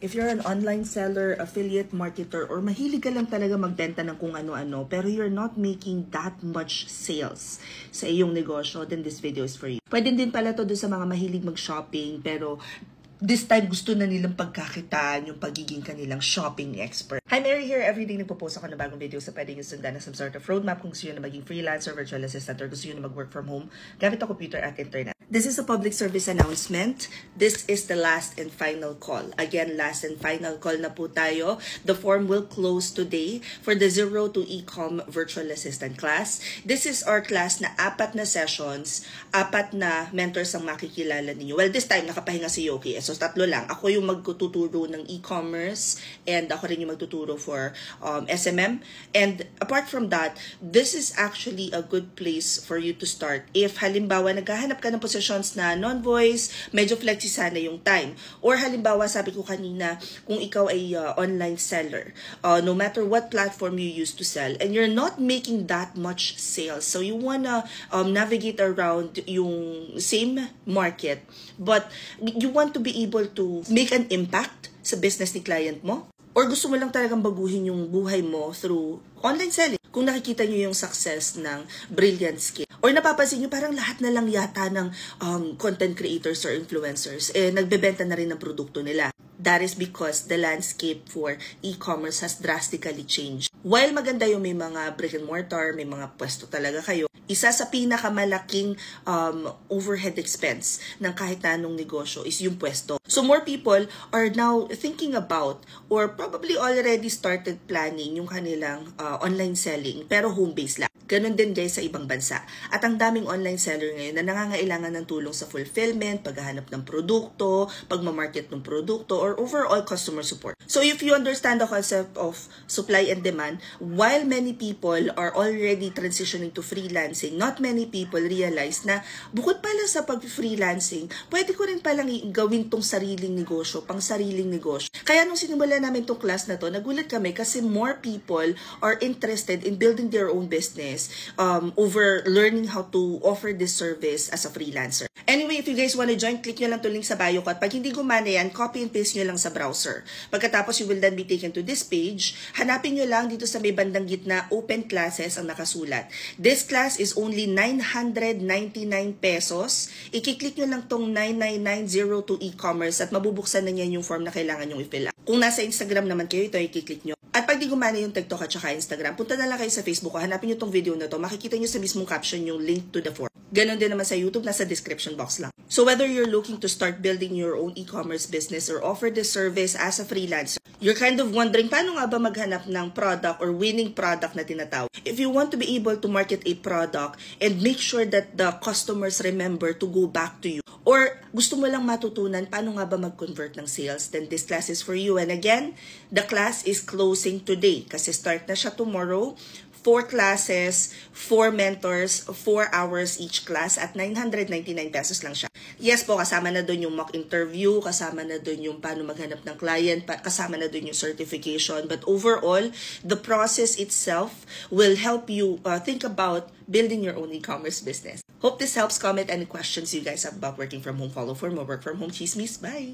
If you're an online seller, affiliate marketer, or mahilig ka lang talaga magbenta ng kung ano-ano, pero you're not making that much sales sa iyong negosyo, then this video is for you. Pwede din pala to doon sa mga mahilig mag-shopping, pero this time gusto na nilang pagkakitaan yung pagiging kanilang shopping expert. Hi, Mary here. Everyday nagpo-post ako ng bagong video sa pwede nyo sundan na some sort of roadmap kung gusto nyo na maging freelancer, virtual assistant, or gusto nyo na mag-work from home gamit ang computer at internet. This is a public service announcement. This is the last and final call. Again, last and final call na po tayo. The form will close today for the Zero to Ecom Virtual Assistant class. This is our class na 4 na sessions, 4 na mentors ang makikilala ninyo. Well, this time, nakapahinga si Yoki. So, 3 lang. Ako yung magtuturo ng e-commerce and ako rin yung magtuturo for SMM. And apart from that, this is actually a good place for you to start. If halimbawa, naghahanap ka ng positions na non-voice, medyo flexi sana yung time. Or halimbawa, sabi ko kanina, kung ikaw ay online seller, no matter what platform you use to sell, and you're not making that much sales, so you wanna navigate around yung same market, but you want to be able to make an impact sa business ni client mo, or gusto mo lang talagang baguhin yung buhay mo through online selling. Kung nakikita nyo yung success ng Brilliant Skin, or napapansin nyo parang lahat na lang yata ng content creators or influencers, nagbebenta na rin ng produkto nila. That is because the landscape for e-commerce has drastically changed. While maganda yung may mga brick and mortar, may mga pwesto talaga kayo, isa sa pinakamalaking overhead expense ng kahit na anong negosyo is yung pwesto. So more people are now thinking about or probably already started planning yung kanilang online selling pero home-based lang. Ganon din guys sa ibang bansa. At ang daming online seller ngayon na nangangailangan ng tulong sa fulfillment, paghahanap ng produkto, pagmamarket ng produkto, or overall customer support. So if you understand the concept of supply and demand, while many people are already transitioning to freelancing, not many people realize na bukod pala sa pag-freelancing, pwede ko rin palang gawin tong sariling negosyo, pang sariling negosyo. Kaya nung sinimula namin tong class na to, nagulat kami kasi more people are interested in building their own business over learning how to offer this service as a freelancer. Anyway, if you guys want to join, click nyo lang to link sa bio ko. At pag hindi gumana yan, copy and paste nyo lang sa browser. Pagkatapos, you will then be taken to this page. Hanapin nyo lang dito sa may bandang gitna, open classes ang nakasulat. This class is only 999 pesos. I-click nyo lang tong 999 to e-commerce at mabubuksan na niyan yung form na kailangan nyo i-fill up. Kung nasa Instagram naman kayo, ito i-click nyo. At pag di gumana yung TikTok at saka Instagram, punta na lang kayo sa Facebook ko, hanapin nyo tong video na to, makikita nyo sa mismong caption yung link to the form. Ganon din naman sa YouTube, nasa description box lang. So whether you're looking to start building your own e-commerce business or offer this service as a freelancer, you're kind of wondering paano nga ba maghanap ng product or winning product na tinatawag. If you want to be able to market a product and make sure that the customers remember to go back to you, or gusto mo lang matutunan paano nga ba mag-convert ng sales, then this class is for you. And again, the class is closing today kasi start na siya tomorrow. 4 classes, 4 mentors, 4 hours each class at 999 pesos lang siya. Yes po, kasama na doon yung mock interview, kasama na doon yung paano maghanap ng client, kasama na doon yung certification. But overall, the process itself will help you think about building your own e-commerce business. Hope this helps. Comment any questions you guys have about working from home. Follow for more work from home chismis. Bye!